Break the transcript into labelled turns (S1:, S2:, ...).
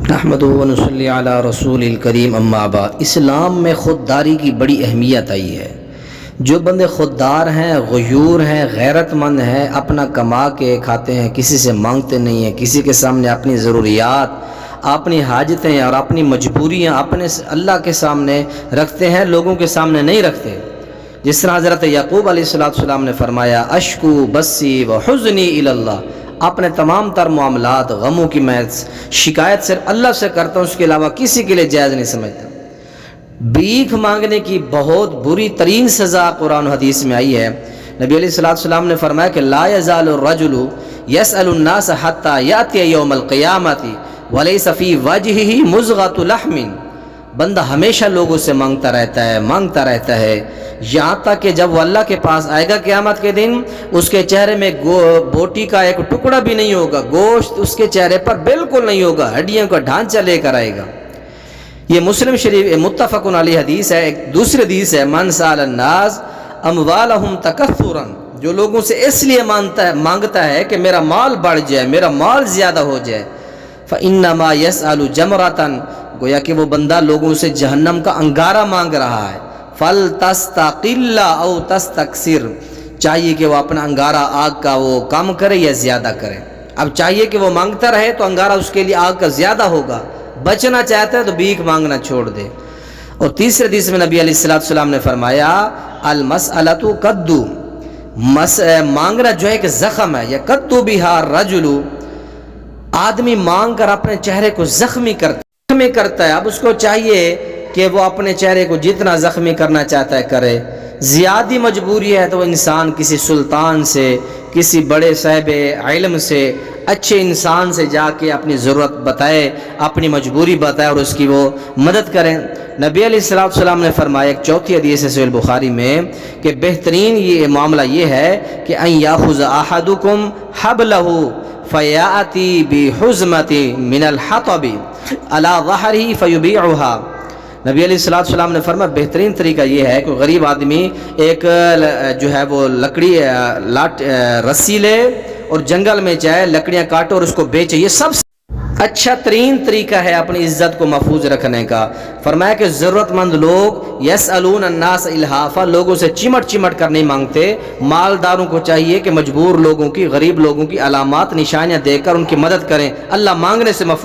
S1: نحمدہ و نصلی علی رسول الکریم اما بعد۔ اسلام میں خودداری کی بڑی اہمیت آئی ہے۔ جو بندے خوددار ہیں، غیور ہیں، غیرت مند ہیں، اپنا کما کے کھاتے ہیں، کسی سے مانگتے نہیں ہیں، کسی کے سامنے اپنی ضروریات، اپنی حاجتیں اور اپنی مجبوریاں اپنے اللہ کے سامنے رکھتے ہیں، لوگوں کے سامنے نہیں رکھتے۔ جس طرح حضرت یعقوب علیہ السلام نے فرمایا اشکو بسی و حزنی الی اللہ، اپنے تمام تر معاملات، غموں کی میں شکایت صرف اللہ سے کرتا ہوں، اس کے علاوہ کسی کے لیے جائز نہیں سمجھتا۔ بھیک مانگنے کی بہت بری ترین سزا قرآن و حدیث میں آئی ہے۔ نبی علیہ السلام نے فرمایا کہ لا یزال الرجل یسأل الناس حتی یأتی یوم القیامۃ ولیس فی وجہہ مضغۃ لحم، بندہ ہمیشہ لوگوں سے مانگتا رہتا ہے یہاں تک کہ جب وہ اللہ کے پاس آئے گا قیامت کے دن، اس کے چہرے میں بوٹی کا ایک ٹکڑا بھی نہیں ہوگا، گوشت اس کے چہرے پر بالکل نہیں ہوگا، ہڈیوں کا ڈھانچہ لے کر آئے گا۔ یہ مسلم شریف متفق علیہ حدیث ہے۔ ایک دوسری حدیث ہے من سأل الناس اموالہم تکثرا، جو لوگوں سے اس لیے مانگتا ہے کہ میرا مال بڑھ جائے، میرا مال زیادہ ہو جائے، فإنما يسأل جمرة، گویا کہ وہ بندہ لوگوں سے جہنم کا انگارہ مانگ رہا ہے۔ فَلْتَسْتَقِلَّ أَوْ تَسْتَكْثِرْ، چاہیے کہ وہ اپنا انگارہ آگ کا وہ کم کرے یا زیادہ کرے۔ اب چاہیے کہ وہ مانگتا رہے تو انگارہ اس کے لیے آگ کا زیادہ ہوگا، بچنا چاہتا ہے تو بھیک مانگنا چھوڑ دے۔ اور تیسرے حدیث میں نبی علیہ السلام نے فرمایا المسألۃ قدو، مانگنا جو ہے کہ زخم ہے، یا قدو بہا الرجل، آدمی مانگ کر اپنے چہرے کو زخمی کرتا ہے۔ اب اس کو چاہیے کہ وہ اپنے چہرے کو جتنا زخمی کرنا چاہتا ہے کرے۔ زیادہ مجبوری ہے تو وہ انسان کسی سلطان سے، کسی بڑے صاحب علم سے، اچھے انسان سے جا کے اپنی ضرورت بتائے، اپنی مجبوری بتائے اور اس کی وہ مدد کریں۔ نبی علیہ السلام نے فرمایا، ایک چوتھی حدیث ہے صحیح البخاری میں، کہ بہترین یہ معاملہ یہ ہے کہ ان یاخذ احدکم حبلہ فیاتی بحزمۃ من الحطب علی ظہرہ فیبیعها۔ نبی علیہ السلام نے فرمایا بہترین طریقہ یہ ہے کہ غریب آدمی ایک جو ہے وہ لکڑی رسی لے اور جنگل میں جائے، لکڑیاں کاٹے اور اس کو بیچے۔ یہ سب سے اچھا ترین طریقہ ہے اپنی عزت کو محفوظ رکھنے کا۔ فرمایا کہ ضرورت مند لوگ یسألون الناس الحافا، لوگوں سے چمٹ کر نہیں مانگتے۔ مالداروں کو چاہیے کہ مجبور لوگوں کی، غریب لوگوں کی علامات نشانیاں دے کر ان کی مدد کریں، اللہ مانگنے سے محفوظ